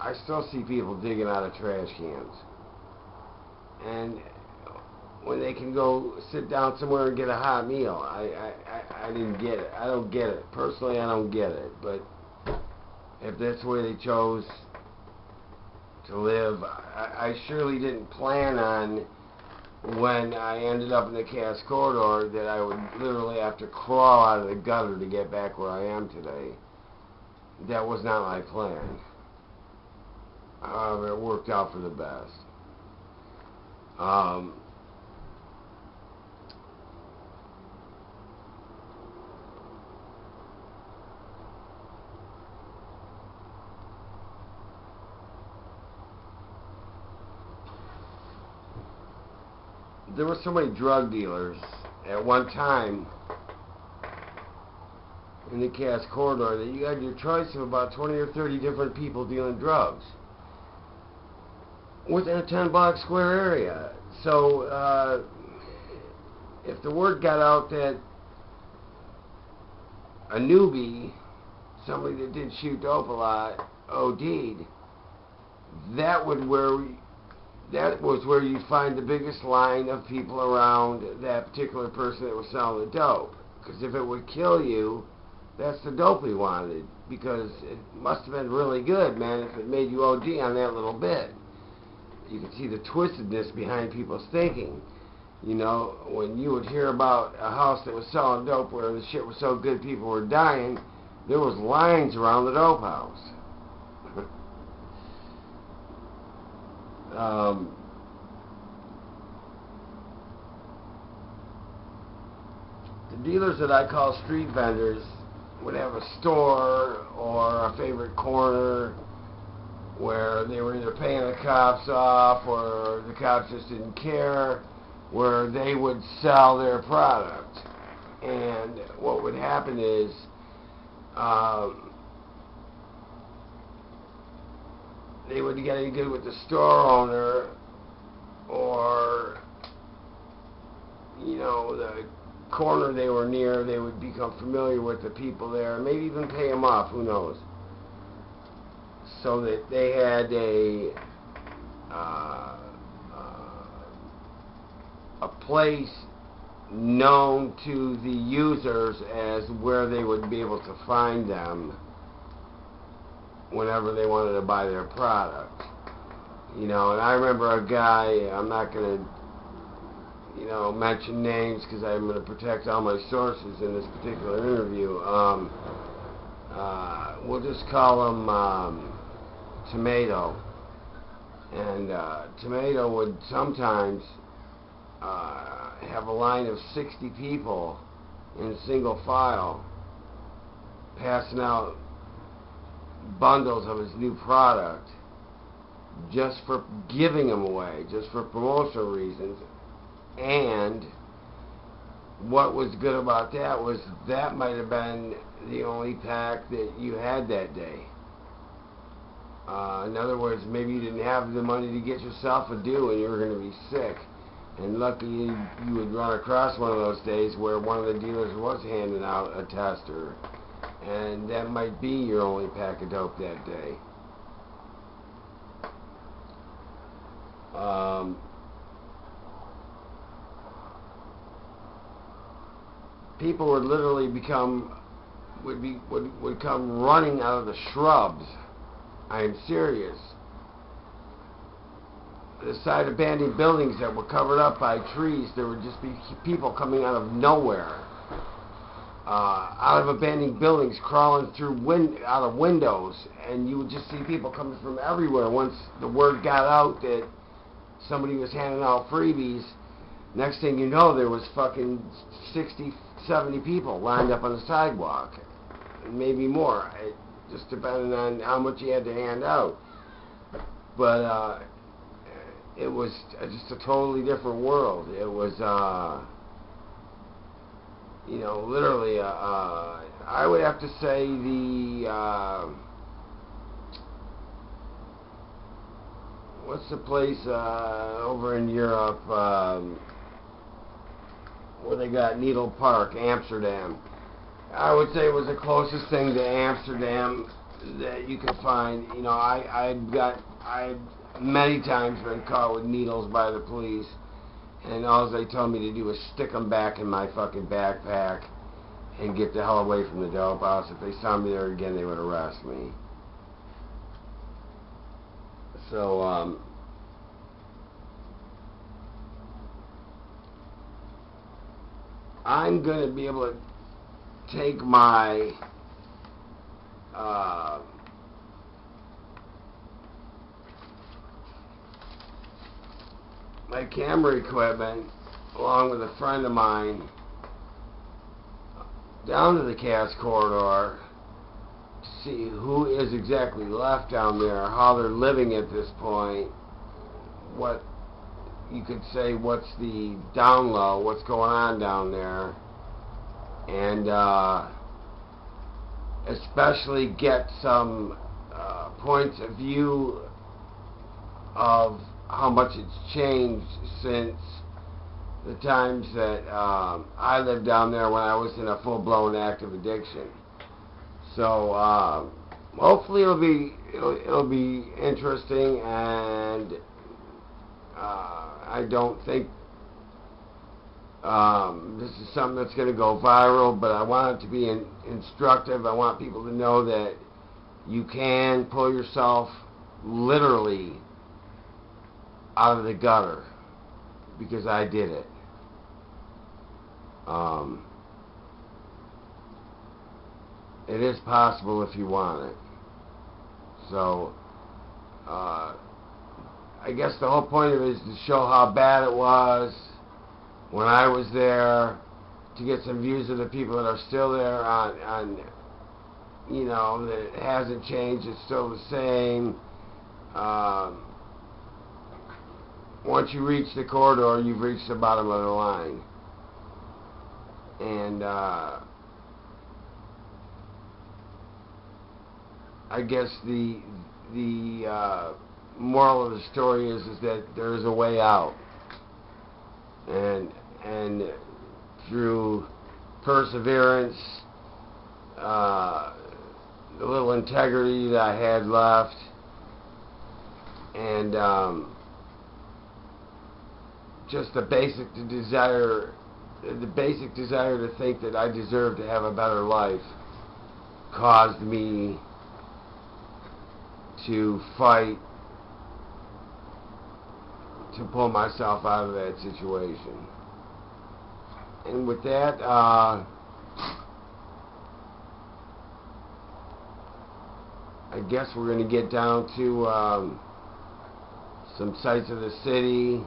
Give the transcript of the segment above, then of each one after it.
I still see people digging out of trash cans. And when they can go sit down somewhere and get a hot meal, I didn't get it. I don't get it. Personally, I don't get it. But if that's the way they chose to live, I surely didn't plan on, when I ended up in the Cass Corridor, that I would literally have to crawl out of the gutter to get back where I am today. That was not my plan. However, it worked out for the best. There were so many drug dealers at one time in the Cass Corridor that you had your choice of about 20 or 30 different people dealing drugs within a 10-block square area. So if the word got out that a newbie, somebody that didn't shoot dope a lot, OD'd, that was where you'd find the biggest line of people around that particular person that was selling the dope. Because if it would kill you, that's the dope we wanted. Because it must have been really good, man, if it made you OD on that little bit. You can see the twistedness behind people's thinking. You know, when you would hear about a house that was selling dope where the shit was so good people were dying, there was lines around the dope house. The dealers that I call street vendors would have a store or a favorite corner where they were either paying the cops off or the cops just didn't care, where they would sell their product. And what would happen is they would get any good with the store owner, or, you know, the corner they were near, they would become familiar with the people there, maybe even pay them off, who knows. So that they had a place known to the users as where they would be able to find them whenever they wanted to buy their product. You know, and I remember a guy, I'm not going to, you know, mention names because I'm going to protect all my sources in this particular interview. We'll just call him Tomato. And Tomato would sometimes have a line of 60 people in single file passing out bundles of his new product just for giving them away, just for promotional reasons. And what was good about that was that might have been the only pack that you had that day. In other words, maybe you didn't have the money to get yourself a due and you were going to be sick. And luckily you would run across one of those days where one of the dealers was handing out a tester. And that might be your only pack of dope that day. People would literally would come running out of the shrubs. I am serious. The side of abandoned buildings that were covered up by trees, there would just be people coming out of nowhere. Out of abandoned buildings, crawling through out of windows, and you would just see people coming from everywhere. Once the word got out that somebody was handing out freebies, next thing you know, there was fucking 60, 70 people lined up on the sidewalk, maybe more, just depending on how much you had to hand out. But it was just a totally different world. It was, you know, literally, I would have to say what's the place over in Europe where they got Needle Park, Amsterdam. I would say it was the closest thing to Amsterdam that you can find. You know, I many times been caught with needles by the police, and all they told me to do was stick them back in my fucking backpack and get the hell away from the dope house. If they saw me there again, they would arrest me. So, I'm going to be able to take my my camera equipment, along with a friend of mine, down to the Cass corridor to see who is exactly left down there, how they're living at this point, what you could say, what's the down low, what's going on down there, and especially get some points of view of how much it's changed since the times that I lived down there when I was in a full-blown active addiction. So hopefully it'll be interesting, and I don't think this is something that's going to go viral, but I want it to be instructive. I want people to know that you can pull yourself literally out of the gutter, because I did it. It is possible if you want it. So, I guess the whole point of it is to show how bad it was when I was there, to get some views of the people that are still there on you know, that it hasn't changed, it's still the same. Once you reach the corridor, you've reached the bottom of the line. And I guess the moral of the story is that there is a way out, and through perseverance, the little integrity that I had left, and just the basic desire to think that I deserve to have a better life, caused me to fight to pull myself out of that situation. And with that, I guess we're going to get down to some sights of the city,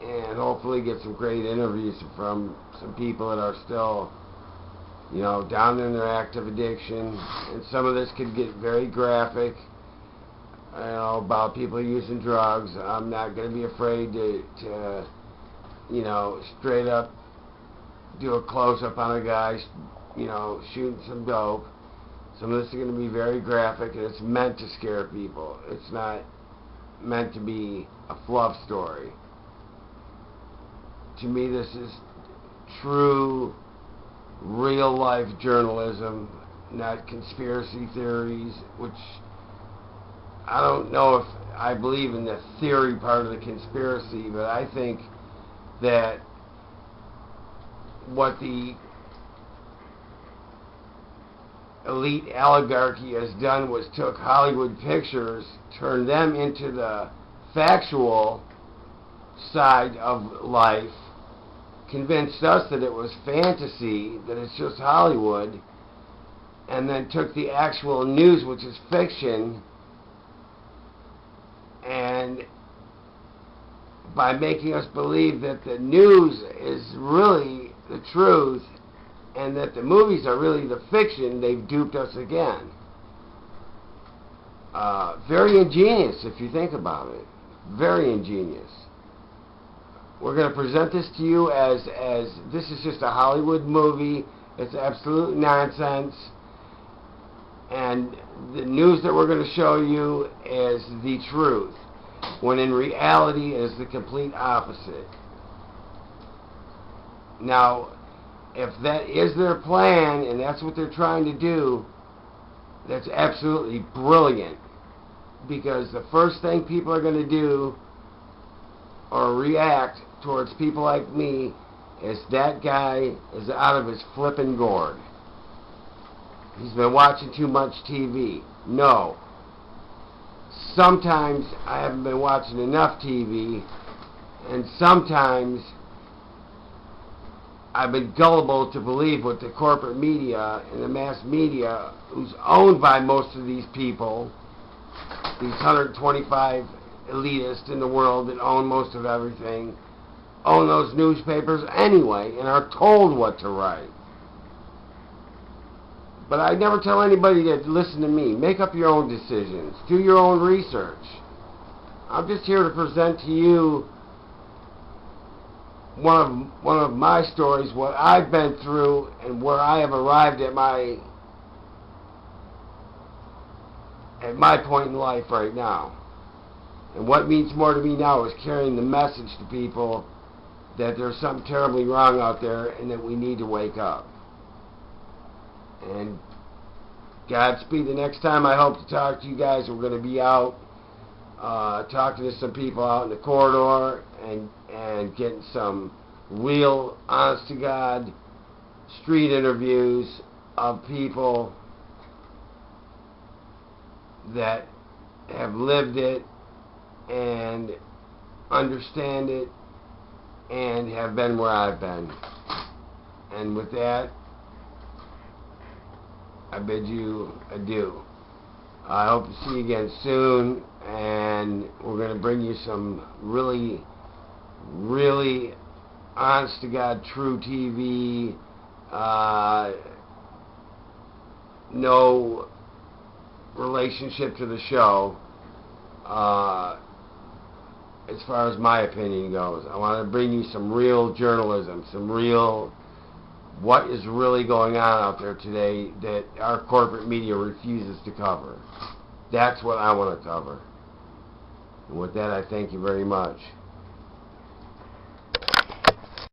and hopefully get some great interviews from some people that are still, you know, down in their active addiction. And some of this could get very graphic, you know, about people using drugs. I'm not going to be afraid to, you know, straight up do a close-up on a guy, you know, shooting some dope. Some of this is going to be very graphic, and it's meant to scare people. It's not meant to be a fluff story. To me, this is true, real-life journalism, not conspiracy theories, which I don't know if I believe in the theory part of the conspiracy, but I think that what the elite oligarchy has done was took Hollywood pictures, turned them into the factual side of life, convinced us that it was fantasy, that it's just Hollywood, and then took the actual news, which is fiction, and by making us believe that the news is really the truth and that the movies are really the fiction, they've duped us again. Very ingenious, if you think about it. Very ingenious. We're going to present this to you as this is just a Hollywood movie. It's absolute nonsense. And the news that we're going to show you is the truth, when in reality it is the complete opposite. Now, if that is their plan, and that's what they're trying to do, that's absolutely brilliant, because the first thing people are going to do or react towards people like me is that guy is out of his flippin' gourd. He's been watching too much TV. No. Sometimes I haven't been watching enough TV, and sometimes I've been gullible to believe what the corporate media and the mass media, who's owned by most of these people, these 125 elitists in the world that own most of everything, own those newspapers anyway and are told what to write. But I never tell anybody to listen to me. Make up your own decisions. Do your own research. I'm just here to present to you one of my stories, what I've been through and where I have arrived at my point in life right now. And what means more to me now is carrying the message to people that there's something terribly wrong out there and that we need to wake up. And Godspeed. The next time I hope to talk to you guys, we're going to be out talking to some people out in the corridor and getting some real, honest-to-God street interviews of people that have lived it and understand it and have been where I've been. And with that, I bid you adieu. I hope to see you again soon, and we're going to bring you some really, really honest-to-God true TV, no relationship to the show, as far as my opinion goes. I want to bring you some real journalism, some real what is really going on out there today that our corporate media refuses to cover. That's what I want to cover. And with that, I thank you very much.